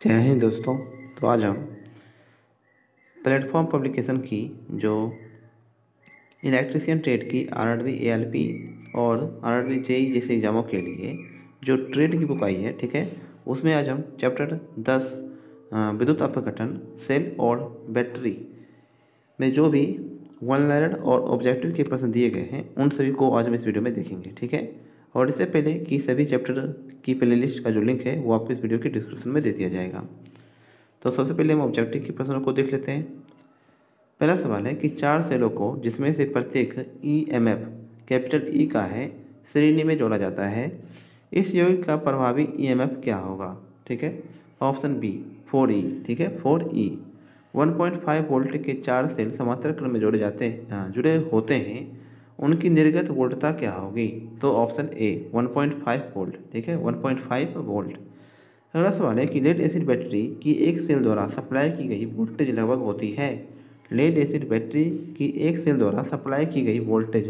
जय हिंद दोस्तों। तो आज हम प्लेटफॉर्म पब्लिकेशन की जो इलेक्ट्रीशियन ट्रेड की आरआरबी एएलपी और आरआरबी जेई जैसे एग्जामों के लिए जो ट्रेड की बुक आई है, ठीक है, उसमें आज हम चैप्टर 10 विद्युत अपघटन सेल और बैटरी में जो भी वन लाइनर और ऑब्जेक्टिव के प्रश्न दिए गए हैं उन सभी को आज हम इस वीडियो में देखेंगे, ठीक है। और इससे पहले कि सभी चैप्टर की प्लेलिस्ट का जो लिंक है वो आपको इस वीडियो के डिस्क्रिप्शन में दे दिया जाएगा। तो सबसे पहले हम ऑब्जेक्टिव के प्रश्नों को देख लेते हैं। पहला सवाल है कि 4 सेलों को जिसमें से प्रत्येक ईएमएफ कैपिटल ई का है श्रेणी में जोड़ा जाता है, इस यौगिक का प्रभावी ईएमएफ क्या होगा, ठीक है। ऑप्शन बी 4E, ठीक है, 4E। 1.5 वोल्ट के 4 सेल समांतर क्रम में जुड़े होते हैं, उनकी निर्गत वोल्टता क्या होगी? तो ऑप्शन ए 1.5 वोल्ट, ठीक है, 1.5 वोल्ट। अगला सवाल है कि लेड एसिड बैटरी की एक सेल द्वारा सप्लाई की गई वोल्टेज लगभग होती है। लेड एसिड बैटरी की एक सेल द्वारा सप्लाई की गई वोल्टेज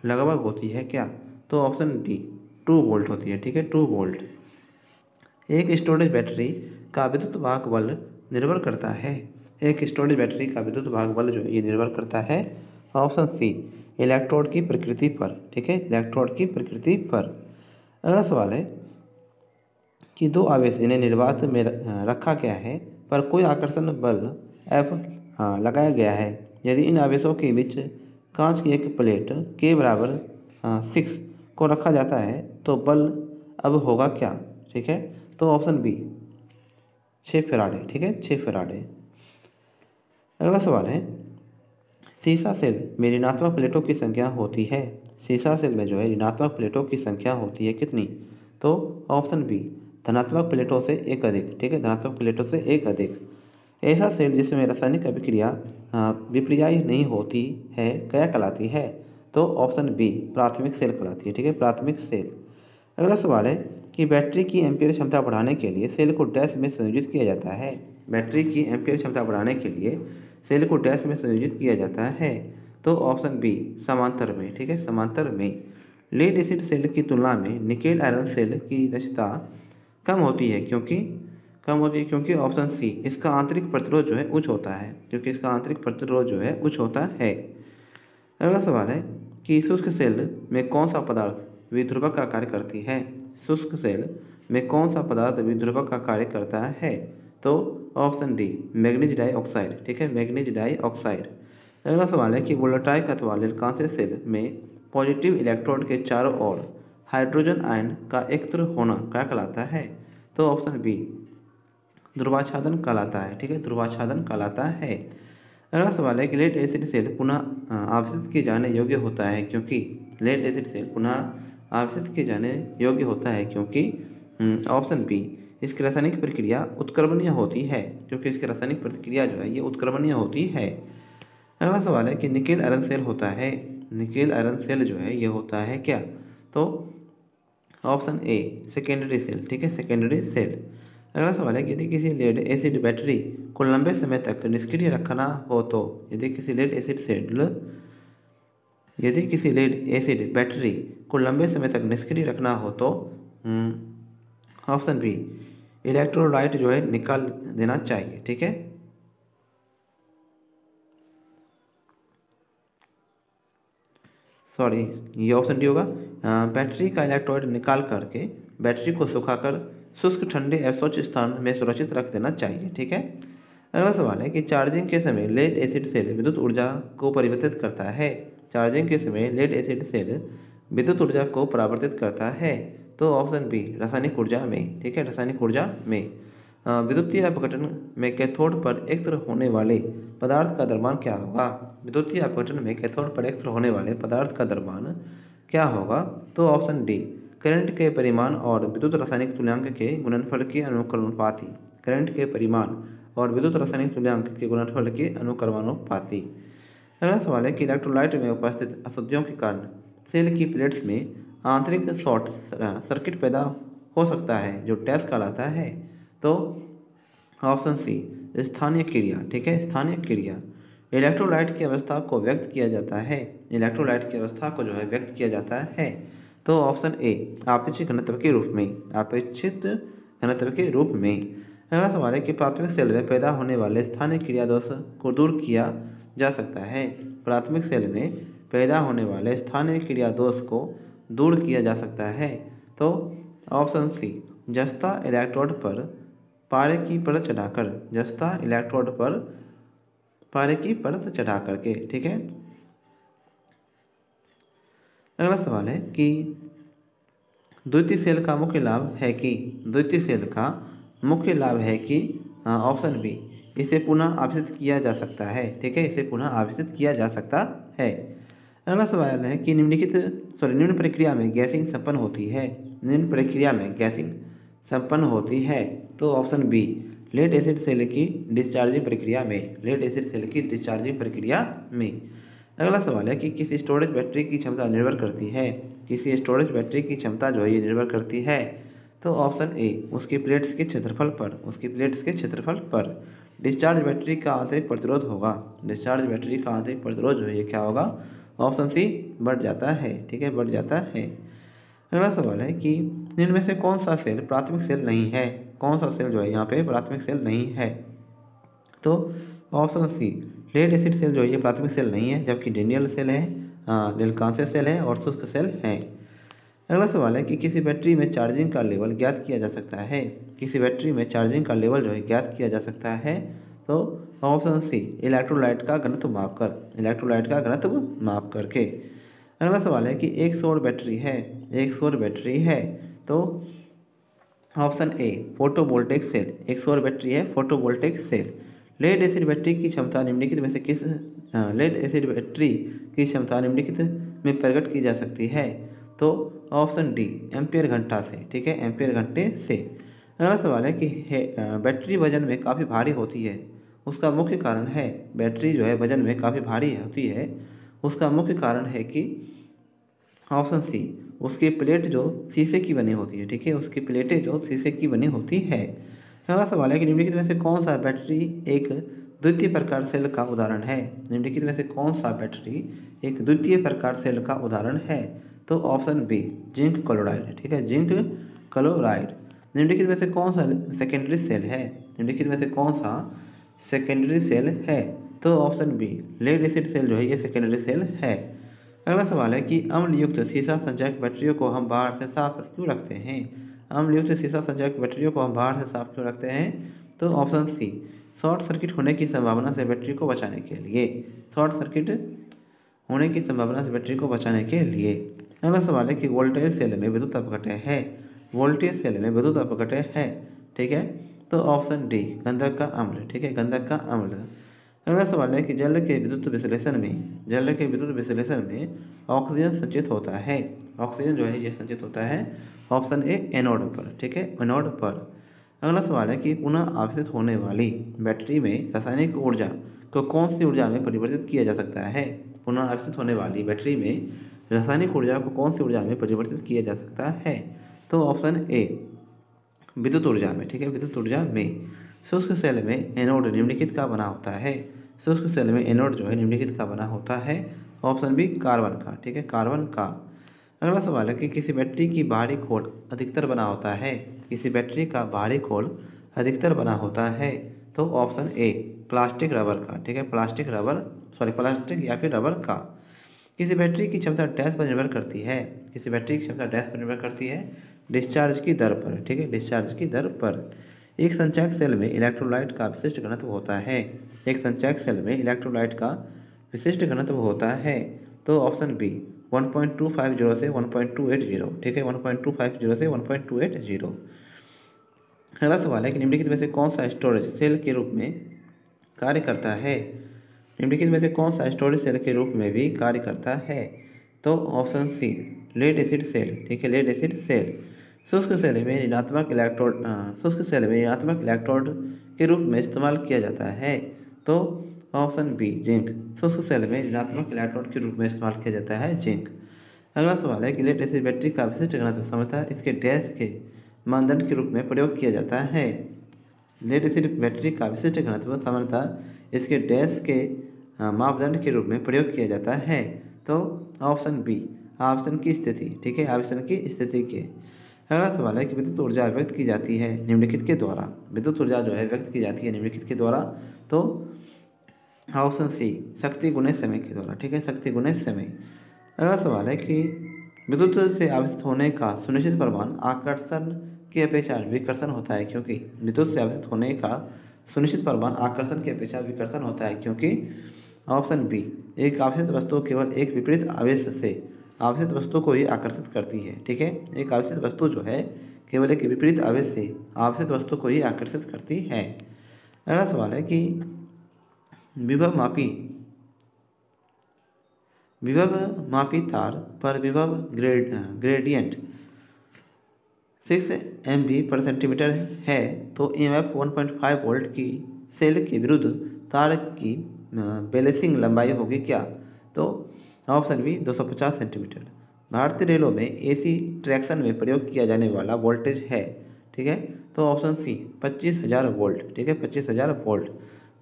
लगभग होती है क्या? तो ऑप्शन डी 2 वोल्ट होती है, ठीक है, 2 वोल्ट। एक स्टोरेज बैटरी का विद्युत वाहक बल निर्भर करता है। एक स्टोरेज बैटरी का विद्युत वाहक बल जो है ये निर्भर करता है ऑप्शन सी इलेक्ट्रोड की प्रकृति पर, ठीक है, इलेक्ट्रोड की प्रकृति पर। अगला सवाल है कि दो आवेश जिन्हें निर्वात में रखा गया है पर कोई आकर्षण बल F लगाया गया है। यदि इन आवेशों के बीच कांच की एक प्लेट के बराबर 6 को रखा जाता है तो बल अब होगा क्या, ठीक है। तो ऑप्शन बी 6 फैराडे, ठीक है, 6 फैराडे। अगला सवाल है सीसा सेल में ऋणात्मक प्लेटों की संख्या होती है। सीसा सेल में जो है ऋणात्मक प्लेटों की संख्या होती है कितनी? तो ऑप्शन बी धनात्मक प्लेटों से एक अधिक, ठीक है, धनात्मक प्लेटों से एक अधिक। ऐसा सेल जिसमें रासायनिक अभिक्रिया विपर्याय नहीं होती है क्या कहलाती है? तो ऑप्शन बी प्राथमिक सेल कहलाती है, ठीक है, प्राथमिक सेल। अगला सवाल है कि बैटरी की एम्पीयर क्षमता बढ़ाने के लिए सेल को डैश में संयोजित किया जाता है। बैटरी की एम्पीयर क्षमता बढ़ाने के लिए सेल को डैश में संयोजित किया जाता है। तो ऑप्शन बी समांतर में, ठीक है, समांतर में। लेड एसिड सेल की तुलना में निकेल आयरन सेल की दक्षता कम होती है क्योंकि ऑप्शन सी इसका आंतरिक प्रतिरोध जो है उच्च होता है, क्योंकि इसका आंतरिक प्रतिरोध जो है उच्च होता है। अगला सवाल है कि शुष्क सेल में कौन सा पदार्थ विध्रुवक का कार्य करती है? शुष्क सेल में कौन सा पदार्थ विध्रुवक का कार्य करता है? तो ऑप्शन डी मैग्नीज डाइऑक्साइड, ठीक है, मैग्नीज डाइऑक्साइड। अगला सवाल है कि वोलेटाइल अथवा लीलकांस्य सेल में पॉजिटिव इलेक्ट्रोड के चारों ओर हाइड्रोजन आयन का एकत्र होना क्या कहलाता है? तो ऑप्शन बी ध्रुवाच्छादन कहलाता है, ठीक है, ध्रुवाच्छादन कहलाता है। अगला सवाल है कि लेड एसिड सेल पुनः आवेशित किए जाने योग्य होता है क्योंकि लेड एसिड सेल पुनः आवेशित किए जाने योग्य होता है क्योंकि ऑप्शन बी इसकी रासायनिक प्रक्रिया उत्क्रमणीय होती है, क्योंकि इसकी रासायनिक प्रक्रिया जो है ये उत्क्रमणीय होती है। अगला सवाल है कि निकेल आयरन सेल होता है, निकेल आयरन सेल जो है ये होता है क्या? तो ऑप्शन ए सेकेंडरी सेल, ठीक है, सेकेंडरी सेल। अगला सवाल है कि यदि किसी लेड एसिड बैटरी को लंबे समय तक निष्क्रिय रखना हो तो यदि किसी लेड एसिड बैटरी को लंबे समय तक निष्क्रिय रखना हो तो ऑप्शन बी इलेक्ट्रोलाइट जो है निकाल देना चाहिए, ठीक है। सॉरी, ये ऑप्शन डी होगा। बैटरी का इलेक्ट्रोलाइट निकाल करके बैटरी को सुखाकर शुष्क ठंडे या स्वच्छ स्थान में सुरक्षित रख देना चाहिए, ठीक है। अगला सवाल है कि चार्जिंग के समय लेड एसिड सेल विद्युत ऊर्जा को परिवर्तित करता है। चार्जिंग के समय लेड एसिड सेल विद्युत ऊर्जा को परावर्तित करता है। तो ऑप्शन बी रासायनिक ऊर्जा में, ठीक है, रासायनिक ऊर्जा में। विद्युतीय अपघटन में कैथोड पर एकत्र होने वाले पदार्थ का द्रव्यमान क्या होगा? विद्युतीय अपघटन में कैथोड पर एकत्र होने वाले पदार्थ का द्रव्यमान क्या होगा? तो ऑप्शन डी करंट के परिमाण और विद्युत रासायनिक तुल्यांक के गुणनफल के अनुक्रमानुपाती। करंट के परिमाण और विद्युत रासायनिक तुल्यांक के गुणनफल के अनुक्रमानुपाती। अगला सवाल है कि इलेक्ट्रोलाइट में उपस्थित अशुद्धियों के कारण सेल की प्लेट्स में आंतरिक शॉर्ट सर्किट पैदा हो सकता है जो डैश कहलाता है। तो ऑप्शन सी स्थानीय क्रिया, ठीक है, स्थानीय क्रिया। इलेक्ट्रोलाइट की अवस्था को व्यक्त किया जाता है, इलेक्ट्रोलाइट की अवस्था को जो है व्यक्त किया जाता है। तो ऑप्शन ए आपेक्षिक घनत्व के रूप में, आपेक्षिक घनत्व के रूप में। अगला सवाल है कि प्राथमिक सेल में पैदा होने वाले स्थानीय क्रिया दोष को दूर किया जा सकता है। प्राथमिक सेल में पैदा होने वाले स्थानीय क्रिया दोष को दूर किया जा सकता है। तो ऑप्शन सी, जस्ता इलेक्ट्रोड पर पारे की परत चढ़ाकर, जस्ता इलेक्ट्रोड पर पारे की परत चढ़ा करके। ठीक है। अगला सवाल है कि द्वितीय सेल का मुख्य लाभ है कि, द्वितीय सेल का मुख्य लाभ है कि ऑप्शन बी, इसे पुनः आविष्कृत किया जा सकता है। ठीक है, इसे पुनः आविष्कृत किया जा सकता है। अगला सवाल है कि निम्न प्रक्रिया में गैसिंग संपन्न होती है, निम्न प्रक्रिया में गैसिंग संपन्न होती है। तो option B, lead acid cell की डिस्चार्जिंग प्रक्रिया में, लेड एसिड सेल की डिस्चार्जिंग प्रक्रिया में। अगला सवाल है कि किस स्टोरेज बैटरी की क्षमता निर्भर करती है, किसी स्टोरेज बैटरी की क्षमता जो है ये निर्भर करती है। तो ऑप्शन ए, उसकी प्लेट्स के क्षेत्रफल पर, उसकी प्लेट्स के क्षेत्रफल पर। डिस्चार्ज बैटरी का आंतरिक प्रतिरोध होगा, डिस्चार्ज बैटरी का आंतरिक प्रतिरोध जो है ये क्या होगा, ऑप्शन सी, बढ़ जाता है। ठीक है, बढ़ जाता है। अगला सवाल है कि निम्न में से कौन सा सेल प्राथमिक सेल नहीं है, कौन सा सेल जो है यहाँ पे प्राथमिक सेल नहीं है। तो option C, lead acid cell जो है ये प्राथमिक सेल नहीं है, जबकि डेनियल सेल है, नीलकांस्य सेल है और शुष्क सेल है। अगला सवाल है कि किसी बैटरी में चार्जिंग का लेवल ज्ञात किया जा सकता है, किसी बैटरी में चार्जिंग का लेवल जो है ज्ञात किया जा सकता है। तो ऑप्शन सी, इलेक्ट्रोलाइट का घनत्व मापकर, इलेक्ट्रोलाइट का घनत्व माप करके। अगला सवाल है कि एक सौर बैटरी है, एक सौर बैटरी है। तो ऑप्शन ए, फोटोवोल्टेक सेल, एक सौर बैटरी है, photovoltaic cell. Lead acid battery की क्षमता निम्नलिखित में से किस, लेड एसिड बैटरी की क्षमता निम्नलिखित में प्रकट की जा सकती है। तो ऑप्शन डी, एम्पियर घंटा से। ठीक है, एम्पियर घंटे से। अगला सवाल है कि बैटरी वजन में काफ़ी भारी होती है, उसका मुख्य कारण है, बैटरी जो है वजन में काफ़ी भारी होती है, उसका मुख्य कारण है कि ऑप्शन सी, उसकी प्लेट जो शीशे की बनी होती है। ठीक है, उसकी प्लेटें जो शीशे की बनी होती है। अगला सवाल है कि निम्नलिखित में से कौन सा बैटरी एक द्वितीय प्रकार सेल का उदाहरण है, निम्नलिखित में से कौन सा बैटरी एक द्वितीय प्रकार सेल का उदाहरण है। तो ऑप्शन बी, जिंक क्लोराइड। ठीक है, जिंक क्लोराइड। निम्नलिखित में से कौन सा सेकेंडरी सेल है, निम्नलिखित में से कौन सा सेकेंडरी सेल है। तो option B, lead acid cell जो है ये सेकेंडरी सेल है। अगला सवाल है कि अम्लयुक्त शीशा संचयक बैटरियों को हम बाहर से साफ क्यों रखते हैं, अम्लयुक्त शीशा संचयक बैटरियों को हम बाहर से साफ क्यों रखते हैं। तो ऑप्शन सी, शॉर्ट सर्किट होने की संभावना से बैटरी को बचाने के लिए, शॉर्ट सर्किट होने की संभावना से बैटरी को बचाने के लिए। अगला सवाल है कि वोल्टेज सेल में विद्युत अपघटन है, वोल्टेज सेल में विद्युत अपघटन है। ठीक है, तो ऑप्शन डी, गंधक का अम्ल। ठीक है, गंधक का अम्ल। अगला सवाल है कि जल के विद्युत विश्लेषण में, जल के विद्युत विश्लेषण में ऑक्सीजन संचित होता है, ऑक्सीजन जो है ये संचित होता है ऑप्शन ए, एनोड पर। ठीक है, एनोड पर। अगला सवाल है कि पुनः आविष्कृत होने वाली बैटरी में रासायनिक ऊर्जा को कौन सी ऊर्जा में परिवर्तित किया जा सकता है, पुनः आविष्कृत होने वाली बैटरी में रासायनिक ऊर्जा को कौन सी ऊर्जा में परिवर्तित किया जा सकता है। तो ऑप्शन ए, विद्युत ऊर्जा में। ठीक है, विद्युत ऊर्जा में। शुष्क सेल में एनोड निम्नलिखित का बना होता है, शुष्क सेल में एनोड जो है निम्नलिखित का बना होता है। ऑप्शन बी, कार्बन का। ठीक है, कार्बन का। अगला सवाल है कि किसी बैटरी की बाहरी खोल अधिकतर बना होता है, किसी बैटरी का बाहरी खोल अधिकतर बना होता है। तो ऑप्शन ए, प्लास्टिक रबर का। ठीक है, प्लास्टिक रबर, प्लास्टिक या फिर रबर का। किसी बैटरी की क्षमता डैश पर निर्भर करती है, किसी बैटरी की क्षमता डैश पर निर्भर करती है, डिस्चार्ज की दर पर। ठीक है, डिस्चार्ज की दर पर। एक संचयक सेल में इलेक्ट्रोलाइट का विशिष्ट घनत्व होता है, एक संचयक सेल में इलेक्ट्रोलाइट का विशिष्ट घनत्व होता है। तो ऑप्शन बी, 1.250 से 1.280। ठीक है, 1.250 से 1.280। अगला सवाल है कि निम्नलिखित में से कौन सा स्टोरेज सेल के रूप में कार्य करता है, निम्नलिखित में से कौन सा स्टोरेज सेल के रूप में भी कार्य करता है। तो option C, lead acid cell. ठीक है, लेड एसिड सेल। शुष्क सेल में ऋणात्मक इलेक्ट्रोड, शुष्क सेल में ऋणात्मक इलेक्ट्रोड के रूप में इस्तेमाल किया जाता है। तो ऑप्शन बी, जिंक। शुष्क सेल में ऋणात्मक इलेक्ट्रोड के रूप में इस्तेमाल किया जाता है जिंक। अगला सवाल है कि लेड एसिड बैटरी का विशिष्ट घनत्व क्षमता इसके डैश के मानदंड के रूप में प्रयोग किया जाता है, लेड एसिड बैटरी का विशिष्ट घनत्व सामान्यतः इसके डैश के मापदंड के रूप में प्रयोग किया जाता है। तो ऑप्शन बी, आवेशन की स्थिति। ठीक है, आवेशन की स्थिति के। अगला सवाल है कि विद्युत ऊर्जा व्यक्त की जाती है निम्नलिखित के द्वारा। विद्युत ऊर्जा जो है व्यक्त की जाती है निम्नलिखित के द्वारा। तो ऑप्शन सी, शक्ति गुणे समय के द्वारा। ठीक है, शक्ति गुणे समय। अगला सवाल है कि विद्युत से आवेशित होने का सुनिश्चित प्रमाण आकर्षण की अपेक्षा विकर्षण होता है, क्योंकि विद्युत से आवेशित होने का सुनिश्चित प्रमाण आकर्षण की अपेक्षा विकर्षण होता है, क्योंकि ऑप्शन बी, एक आवेशित वस्तु केवल एक विपरीत आवेश से आवेशित वस्तु को ही आकर्षित करती है। ठीक है, एक आवेशित वस्तु जो है केवल एक विपरीत आवेश से आवेशित वस्तु को ही आकर्षित करती है। अगला सवाल है कि विभव मापी तार पर विभव ग्रेडियंट 6 MV/सेंटीमीटर है, तो EMF 1.5 वोल्ट की सेल के विरुद्ध तार की बैलेंसिंग लंबाई होगी क्या? तो ऑप्शन बी 250 सेंटीमीटर। भारतीय रेलों में AC ट्रैक्शन में प्रयोग किया जाने वाला वोल्टेज है। ठीक है, तो ऑप्शन सी 25,000 वोल्ट। ठीक है, 25,000 वोल्ट।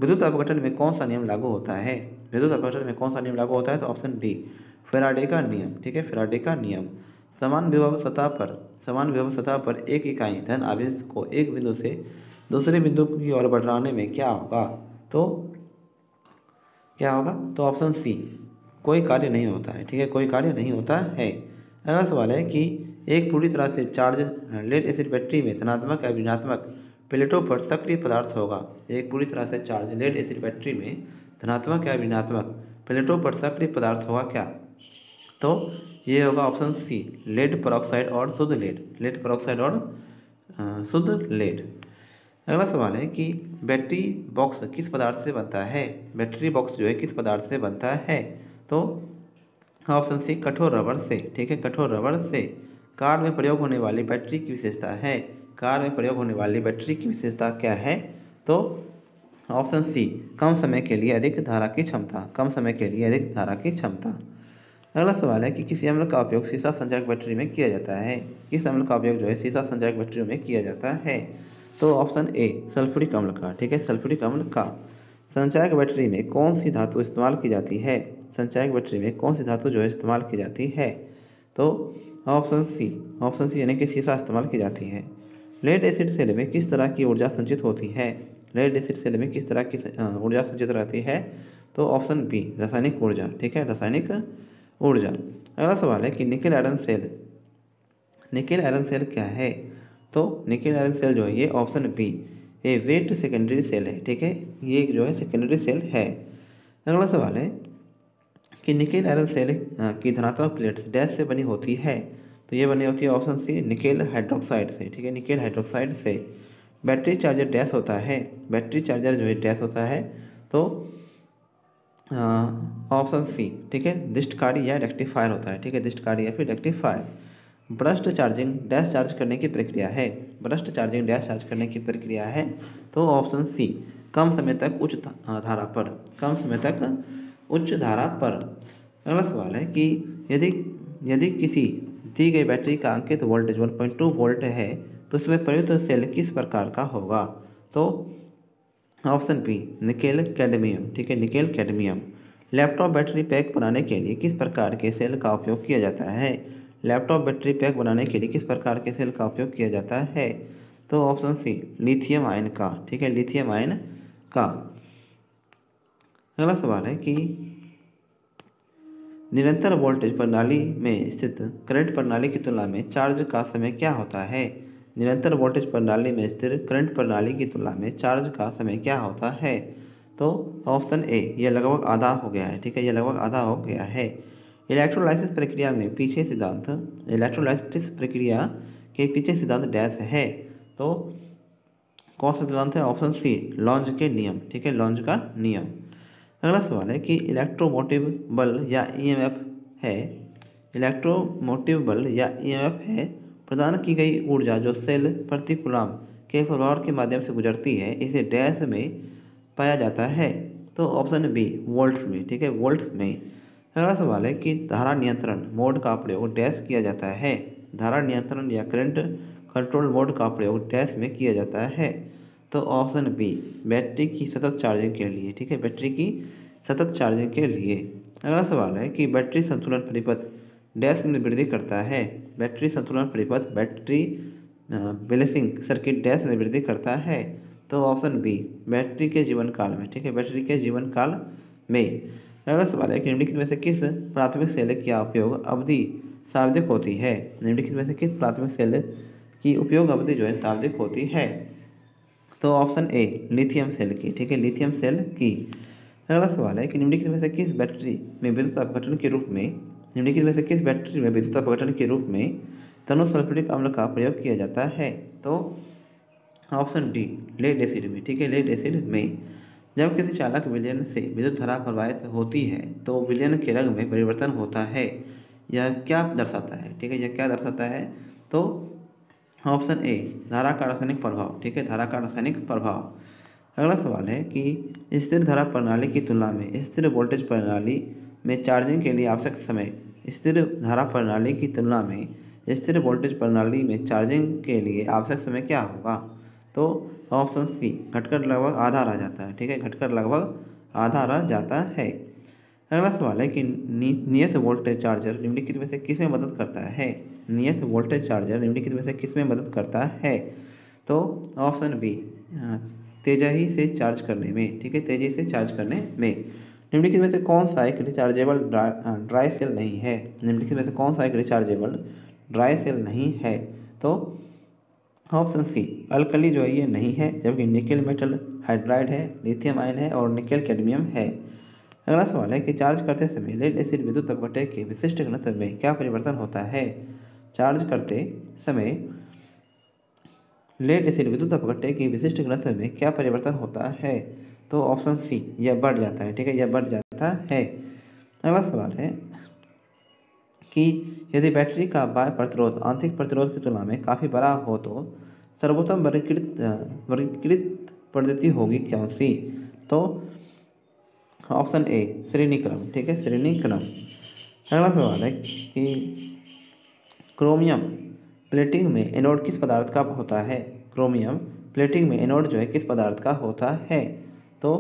विद्युत अपघटन में कौन सा नियम लागू होता है? विद्युत अपघटन में कौन सा नियम लागू होता है? तो ऑप्शन डी, फैराडे का नियम। ठीक है, फैराडे का नियम। समान विभव सतह पर एक इकाई धन आवेश को एक बिंदु से दूसरे बिंदु की ओर बढ़ाने में क्या होगा? तो ऑप्शन सी, कोई कार्य नहीं होता है। ठीक है, कोई कार्य नहीं होता है। अगला सवाल है कि एक पूरी तरह से चार्ज लेड एसिड बैटरी में धनात्मक या ऋणात्मक प्लेटों पर सक्रिय पदार्थ होगा। एक पूरी तरह से चार्ज लेड एसिड बैटरी में धनात्मक या ऋणात्मक प्लेटों पर सक्रिय पदार्थ होगा क्या? तो ये होगा ऑप्शन सी, लेड परऑक्साइड और शुद्ध लेड। लेड परऑक्साइड और शुद्ध लेड। अगला सवाल है कि बैटरी बॉक्स किस पदार्थ से बनता है? बैटरी बॉक्स जो है किस पदार्थ से बनता है? तो ऑप्शन सी, कठोर रबर से। ठीक है, कठोर रबर से। कार में प्रयोग होने वाली बैटरी की विशेषता है। कार में प्रयोग होने वाली बैटरी की विशेषता क्या है? तो ऑप्शन सी, कम समय के लिए अधिक धारा की क्षमता। कम समय के लिए अधिक धारा की क्षमता। अगला सवाल है कि किस अम्ल का उपयोग सीसा संचायक बैटरी में किया जाता है? किस अम्ल का उपयोग जो है सीसा संचायक बैटरियों में किया जाता है? तो ऑप्शन ए, सल्फ्यूरिक अम्ल का। ठीक है, सल्फ्यूरिक अम्ल का। संचायक बैटरी में कौन सी धातु इस्तेमाल की जाती है? संचायक बैटरी में कौन सी धातु जो है इस्तेमाल की जाती है? तो ऑप्शन सी यानी कि सीसा इस्तेमाल की जाती है। लेड एसिड सेल में किस तरह की ऊर्जा संचित होती है? लेड एसिड सेल में किस तरह की ऊर्जा संचित रहती है? तो ऑप्शन बी, रासायनिक ऊर्जा। ठीक है, रासायनिक ऊर्जा। अगला सवाल है कि निकेल आयरन सेल क्या है? तो निकेल आयरन सेल जो है ये ऑप्शन बी, ए वेट सेकेंडरी सेल है। ठीक है, ये जो है सेकेंडरी सेल है। अगला सवाल है कि निकेल आयरन सेल की धनात्मक प्लेट्स डैश से बनी होती है? तो ये बनी होती है ऑप्शन सी, निकेल हाइड्रोक्साइड से। ठीक है, निकेल हाइड्रोक्साइड से। बैटरी चार्जर डैश होता है? बैटरी चार्जर जो है डैश होता है? तो ऑप्शन सी, ठीक है, दिष्टकारी या रेक्टिफायर होता है। ठीक है, दिष्टकारी या फिर rectifier. Burst charging dash charge करने की प्रक्रिया है? ब्रस्ट चार्जिंग डैश चार्ज करने की प्रक्रिया है? तो ऑप्शन सी, कम समय तक उच्च धारा पर। कम समय तक उच्च धारा पर। अगला सवाल है कि यदि किसी दी गई बैटरी का अंकित वोल्टेज 1.2 वोल्ट है तो इसमें प्रयुक्त सेल किस प्रकार का होगा? तो ऑप्शन बी, निकेल कैडमियम। ठीक है, nickel cadmium. Laptop battery pack बनाने के लिए किस प्रकार के सेल का उपयोग किया जाता है? लैपटॉप बैटरी पैक बनाने के लिए किस प्रकार के सेल का उपयोग किया जाता है? तो ऑप्शन सी, लिथियम आयन का। ठीक है, लिथियम आयन का। अगला सवाल है कि निरंतर वोल्टेज प्रणाली में स्थित करंट प्रणाली की तुलना में चार्ज का समय क्या होता है? निरंतर वोल्टेज प्रणाली में स्थिर करंट प्रणाली की तुलना में चार्ज का समय क्या होता है? तो ऑप्शन ए, यह लगभग आधा हो गया है। ठीक है, यह लगभग आधा हो गया है। इलेक्ट्रोलाइसिस प्रक्रिया के पीछे सिद्धांत डैश है? तो कौन सा सिद्धांत है? ऑप्शन सी, लॉन्ज के नियम। ठीक है, लॉन्ज का नियम। अगला सवाल है कि इलेक्ट्रोमोटिव बल या ईएमएफ है प्रदान की गई ऊर्जा जो सेल प्रति कूलम के प्रभाव के माध्यम से गुजरती है, इसे डैश में पाया जाता है? तो ऑप्शन बी, वोल्ट्स में। ठीक है, वोल्ट्स में। अगला सवाल है कि धारा नियंत्रण मोड का प्रयोग डैश किया जाता है? धारा नियंत्रण या करंट कंट्रोल मोड का प्रयोग डैश में किया जाता है? तो ऑप्शन बी, बैटरी की सतत चार्जिंग के लिए। ठीक है, बैटरी की सतत चार्जिंग के लिए। अगला सवाल है कि बैटरी संतुलन परिपथ डैश में वृद्धि करता है। बैटरी संतुलन परिपथ बैटरी बैलेंसिंग सर्किट डैश में वृद्धि करता है। तो ऑप्शन बी बैटरी के जीवन काल में, ठीक है, बैटरी के जीवन काल में। अगला सवाल है कि निम्नलिखित में से किस प्राथमिक सेल की उपयोग अवधि शाब्दिक होती है। निम्नलिखित में से किस प्राथमिक सेल की उपयोग अवधि जो है शाब्दिक होती है। तो ऑप्शन ए लिथियम सेल की, ठीक है, लिथियम सेल की। अगला सवाल है कि निम्नलिखित में से किस बैटरी में विद्युत अपघटन के रूप में निम्नलिखित में से किस बैटरी में विद्युत अपघटन के रूप में तनु सल्फ्यूरिक अम्ल का प्रयोग किया जाता है। तो ऑप्शन डी लेड एसिड में, ठीक है, लेड एसिड में। जब किसी चालक विलयन से विद्युत धारा प्रवाहित होती है तो विलयन के रंग में परिवर्तन होता है। यह क्या दर्शाता है, ठीक है, यह क्या दर्शाता है। तो ऑप्शन ए धारा का रासायनिक प्रभाव, ठीक है, धारा का रासायनिक प्रभाव। अगला सवाल है कि स्थिर धारा प्रणाली की तुलना में स्थिर वोल्टेज प्रणाली में चार्जिंग के लिए आवश्यक समय स्थिर धारा प्रणाली की तुलना में स्थिर वोल्टेज प्रणाली में चार्जिंग के लिए आवश्यक समय क्या होगा। तो ऑप्शन सी घटकर लगभग आधा रह जाता है, ठीक है, घटकर लगभग आधा रह जाता है। अगला सवाल है कि नियत वोल्टेज चार्जर निम्नलिखित में से किसमें मदद करता है। नियत वोल्टेज चार्जर निम्नलिखित में से किसमें मदद करता है। तो ऑप्शन बी तेजी से चार्ज करने में, ठीक है, तेजी से चार्ज करने में। निम्नलिखित में से कौन सा एक रिचार्जेबल ड्राई सेल नहीं है। निम्नलिखित में से कौन सा एक रिचार्जेबल ड्राई सेल नहीं है। तो ऑप्शन सी अल्कली जो है ये नहीं है, जबकि निकेल मेटल हाइड्राइड है, लिथियम आयन है और निकेल कैडमियम है। अगला सवाल है कि चार्ज करते समय लेड एसिड विद्युत अपघट्य के विशिष्ट घनत्व में क्या परिवर्तन होता है। चार्ज करते समय लेड एसिड विद्युत अपघट्य के विशिष्ट घनत्व में क्या परिवर्तन होता है। तो ऑप्शन सी यह बढ़ जाता है, ठीक है, यह बढ़ जाता है। अगला सवाल है कि यदि बैटरी का बाह्य प्रतिरोध आंतरिक प्रतिरोध की तुलना में काफ़ी बड़ा हो तो सर्वोत्तम वर्गीकृत पद्धति होगी कौन सी। तो ऑप्शन ए श्रेणी क्रम, ठीक है, श्रेणी क्रम। अगला सवाल है कि क्रोमियम प्लेटिंग में एनोड किस पदार्थ का होता है। क्रोमियम प्लेटिंग में एनोड जो है किस पदार्थ का होता है। तो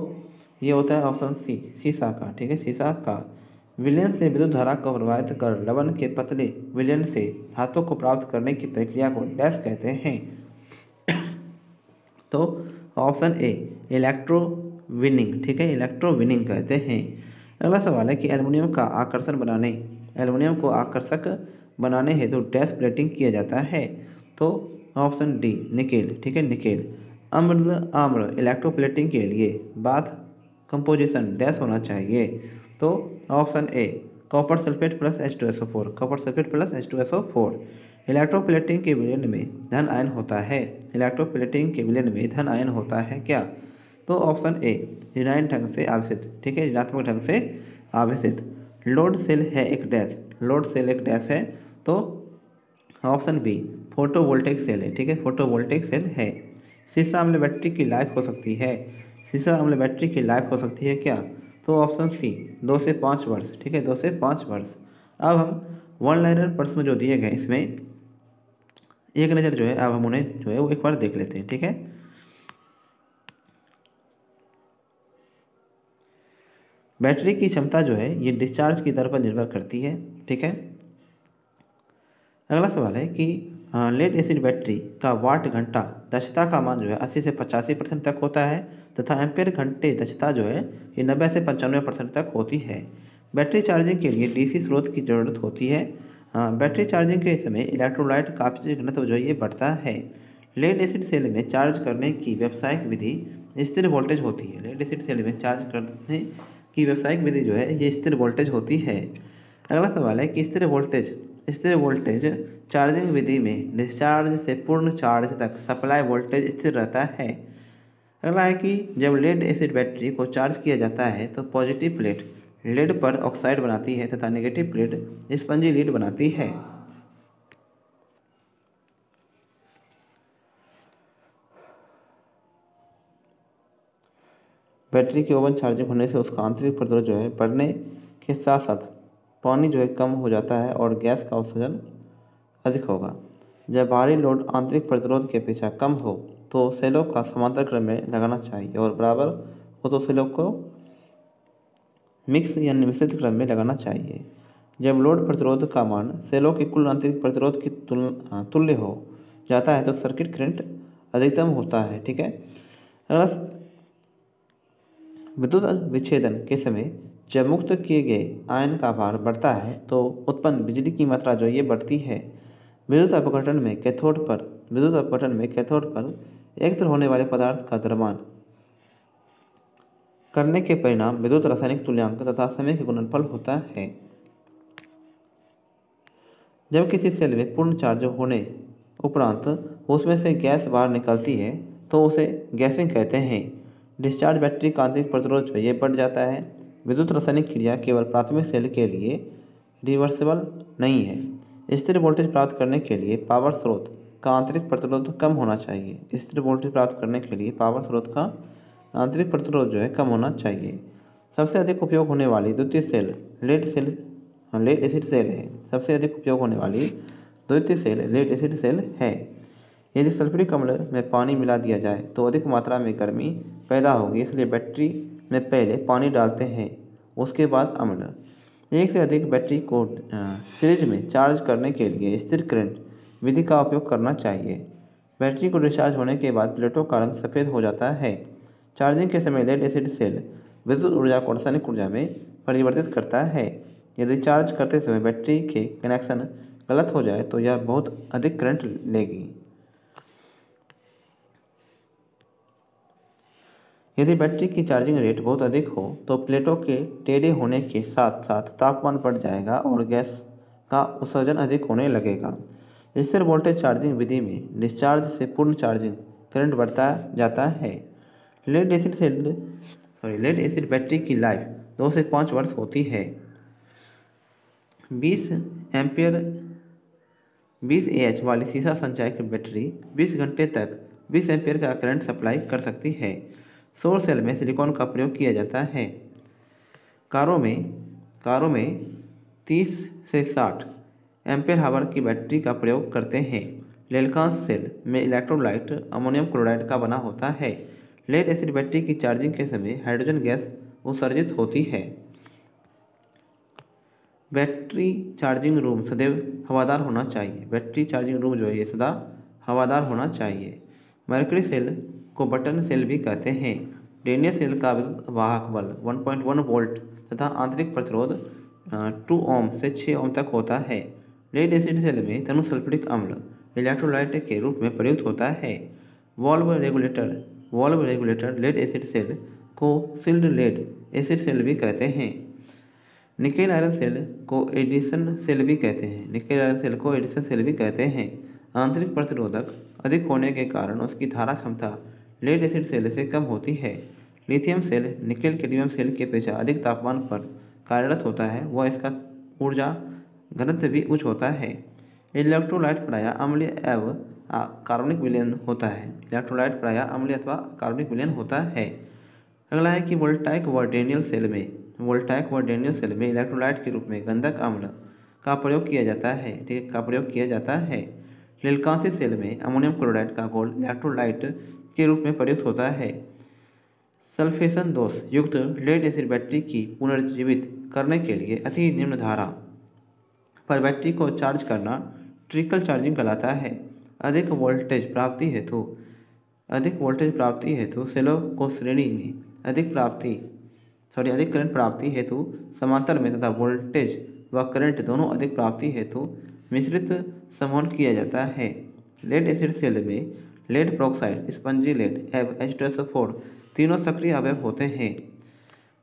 ये होता है ऑप्शन सी सीसा का, ठीक है, सीसा का। विलयन से विद्युत धारा को प्रभावित कर लवण के पतले विलयन से धातु को प्राप्त करने की प्रक्रिया को डैश कहते हैं। तो ऑप्शन ए इलेक्ट्रोविनिंग, ठीक है, इलेक्ट्रोविनिंग कहते हैं। अगला सवाल है कि एल्युमिनियम को आकर्षक बनाने हेतु डैश प्लेटिंग किया जाता है। तो ऑप्शन डी निकेल, ठीक है, निकेल। आम्ल इलेक्ट्रोप्लेटिंग के लिए बाथ कंपोजिशन डैश होना चाहिए। तो option A copper sulphate plus H2SO4, copper sulphate plus H2SO4। Electroplating के विलयन में धन आयन होता है। इलेक्ट्रोप्लेटिंग के विलयन में धन आयन होता है क्या। तो ऑप्शन ए ऋणात्मक ढंग से आवेशित, ठीक है, ऋणात्मक ढंग से आवेशित। लोड सेल है एक डैश, लोड सेल एक डैश है। तो ऑप्शन बी फोटोवोल्टेइक सेल है, ठीक है, फोटोवोल्टेइक सेल है। सीसा अम्ल बैटरी की लाइफ हो सकती है। सीसा अम्ल बैटरी की लाइफ हो सकती है क्या। तो ऑप्शन सी 2 से 5 वर्ष, ठीक है, 2 से 5 वर्ष। अब हम वन लाइनर प्रश्न जो दिए गए इसमें एक नज़र जो है अब हम उन्हें जो है वो एक बार देख लेते हैं, ठीक है। बैटरी की क्षमता जो है ये डिस्चार्ज की दर पर निर्भर करती है, ठीक है। अगला सवाल है कि लेड एसिड बैटरी का वाट घंटा दक्षता का मान जो है 80 से 85% तक होता है तथा एम्पेयर घंटे दक्षता जो है ये 90 से 95% तक होती है। बैटरी चार्जिंग के लिए डीसी स्रोत की ज़रूरत होती है। बैटरी चार्जिंग के समय इलेक्ट्रोलाइट का आपसी घनत्व जो है ये बढ़ता है। लेड एसिड सेल में चार्ज करने की व्यावसायिक विधि स्थिर वोल्टेज होती है। लेड एसिड सेल में चार्ज करने की व्यावसायिक विधि जो है ये स्थिर वोल्टेज होती है। अगला सवाल है कि स्थिर वोल्टेज चार्जिंग विधि में डिस्चार्ज से पूर्ण चार्ज तक सप्लाई वोल्टेज स्थिर रहता है। अगला है कि जब लेड एसिड बैटरी को चार्ज किया जाता है तो पॉजिटिव प्लेट लेड पर ऑक्साइड बनाती है तथा नेगेटिव प्लेट स्पंजी लीड बनाती है। बैटरी के ओवन चार्जिंग होने से उसका आंतरिक प्रतिरोध जो है बढ़ने के साथ साथ पानी जो है कम हो जाता है और गैस का उत्सर्जन अधिक होगा। जब बाहरी लोड आंतरिक प्रतिरोध की अपेक्षा कम हो तो सेलों का समांतर क्रम में लगाना चाहिए और बराबर हो तो सेलों को मिक्स या मिश्रित क्रम में लगाना चाहिए। जब लोड प्रतिरोध का मान सेलों के कुल आंतरिक प्रतिरोध की तुल्य हो जाता है तो सर्किट करंट अधिकतम होता है। ठीक है। अगला, विद्युत विच्छेदन के समय जब मुक्त किए गए आयन का भार बढ़ता है तो उत्पन्न बिजली की मात्रा जो ये बढ़ती है। विद्युत अपघटन में कैथोड पर एक तरफ होने वाले पदार्थ का द्रव्यमान करने के परिणाम विद्युत रासायनिक तुल्यांक तथा समय के गुणनफल होता है। जब किसी सेल में पूर्ण चार्ज होने उपरांत उसमें से गैस बाहर निकलती है तो उसे गैसिंग कहते हैं। डिस्चार्ज बैटरी का आंतरिक प्रतिरोध जो ये बढ़ जाता है। विद्युत रासायनिक क्रिया केवल प्राथमिक सेल के लिए रिवर्सिबल नहीं है। स्थिर वोल्टेज प्राप्त करने के लिए पावर स्रोत का आंतरिक प्रतिरोध कम होना चाहिए। स्थिर वोल्टेज प्राप्त करने के लिए पावर स्रोत का आंतरिक प्रतिरोध जो है कम होना चाहिए। सबसे अधिक उपयोग होने वाली द्वितीय सेल लेड एसिड सेल है। सबसे अधिक उपयोग होने वाली द्वितीय सेल लेड एसिड सेल है। यदि सल्फ्यूरिक अम्ल में पानी मिला दिया जाए तो अधिक मात्रा में गर्मी पैदा होगी, इसलिए बैटरी में पहले पानी डालते हैं, उसके बाद अम्ल। एक से अधिक बैटरी को सीरीज में चार्ज करने के लिए स्थिर करंट विधि का उपयोग करना चाहिए। बैटरी को डिस्चार्ज होने के बाद प्लेटों का रंग सफ़ेद हो जाता है। चार्जिंग के समय लेड एसिड सेल विद्युत ऊर्जा को रासायनिक ऊर्जा में परिवर्तित करता है। यदि चार्ज करते समय बैटरी के कनेक्शन गलत हो जाए तो यह बहुत अधिक करंट लेगी। यदि बैटरी की चार्जिंग रेट बहुत अधिक हो तो प्लेटों के टेढ़े होने के साथ साथ तापमान बढ़ जाएगा और गैस का उत्सर्जन अधिक होने लगेगा। स्थिर वोल्टेज चार्जिंग विधि में डिस्चार्ज से पूर्ण चार्जिंग करंट बढ़ता जाता है। लेड एसिड बैटरी की लाइफ 2 से 5 वर्ष होती है। 20 AH वाली सीसा संचायक बैटरी 20 घंटे तक 20 एम्पीयर का करंट सप्लाई कर सकती है। सौर सेल में सिलिकॉन का प्रयोग किया जाता है। कारों में 30 से 60 एम्पीयर हावर की बैटरी का प्रयोग करते हैं। लेडकांस सेल में इलेक्ट्रोलाइट अमोनियम क्लोराइड का बना होता है। लेड एसिड बैटरी की चार्जिंग के समय हाइड्रोजन गैस उत्सर्जित होती है। बैटरी चार्जिंग रूम सदैव हवादार होना चाहिए। बैटरी चार्जिंग रूम जो है ये सदा हवादार होना चाहिए। मर्करी सेल को बटन सेल भी कहते हैं। डेनियल सेल का वाहक बल 1.1 वोल्ट तथा आंतरिक प्रतिरोध 2 ओम से 6 ओम तक होता है। लेड एसिड सेल में तनु सल्फ्यूरिक अम्ल इलेक्ट्रोलाइट के रूप में प्रयुक्त होता है। Valve regulator lead acid cell को सील्ड लेड एसिड सेल भी कहते हैं। निकेल आयरन सेल को एडिशन सेल भी कहते हैं। आंतरिक प्रतिरोधक अधिक होने के कारण उसकी धारा क्षमता लेड एसिड सेल से कम होती है। Lithium cell nickel cadmium cell के अपेक्षा अधिक तापमान पर कार्यरत होता है, वह इसका ऊर्जा घनत्व भी उच्च होता है। इलेक्ट्रोलाइट प्रायः अम्लीय एवं कार्बनिक विलयन होता है। अगला है कि वोल्टाइक व डेनियल सेल में इलेक्ट्रोलाइट के रूप में गंधक अम्ल का प्रयोग किया जाता है। लेडकांसी सेल में अमोनियम क्लोराइड का घोल इलेक्ट्रोलाइट के रूप में प्रयुक्त होता है। सल्फेशन दोष युक्त लेड एसिड बैटरी की पुनर्जीवित करने के लिए अति निम्न धारा पर बैटरी को चार्ज करना ट्रिकल चार्जिंग कहलाता है। अधिक वोल्टेज प्राप्ति हेतु सेलों को श्रेणी में अधिक करंट प्राप्ति हेतु समांतर में तथा वोल्टेज व करंट दोनों अधिक प्राप्ति हेतु मिश्रित संवहन किया जाता है। लेड एसिड सेल में लेड पेरोक्साइड, स्पंजी लेड एवं H2SO4 तीनों सक्रिय अवयव होते हैं।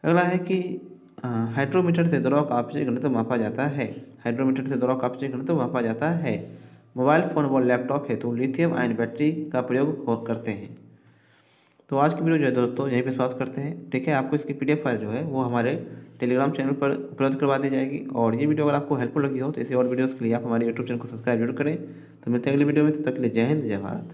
अगला है कि हाइड्रोमीटर से द्रव का आपसी घनत्व मापा जाता है। मोबाइल फ़ोन व लैपटॉप हेतु लिथियम आयन बैटरी का प्रयोग करते हैं। तो आज की वीडियो जो है दोस्तों यहीं पे समाप्त करते हैं। ठीक है, आपको इसकी PDF फाइल जो है वो हमारे टेलीग्राम चैनल पर उपलब्ध करवा दी जाएगी। और ये वीडियो अगर आपको हेल्पफुल लगी हो तो इसे और वीडियोज़ के लिए आप हमारे YouTube चैनल को सब्सक्राइब जरूर करें। तो मिलते हैं अगली वीडियो में, तब तक के लिए जय हिंद, जय भारत।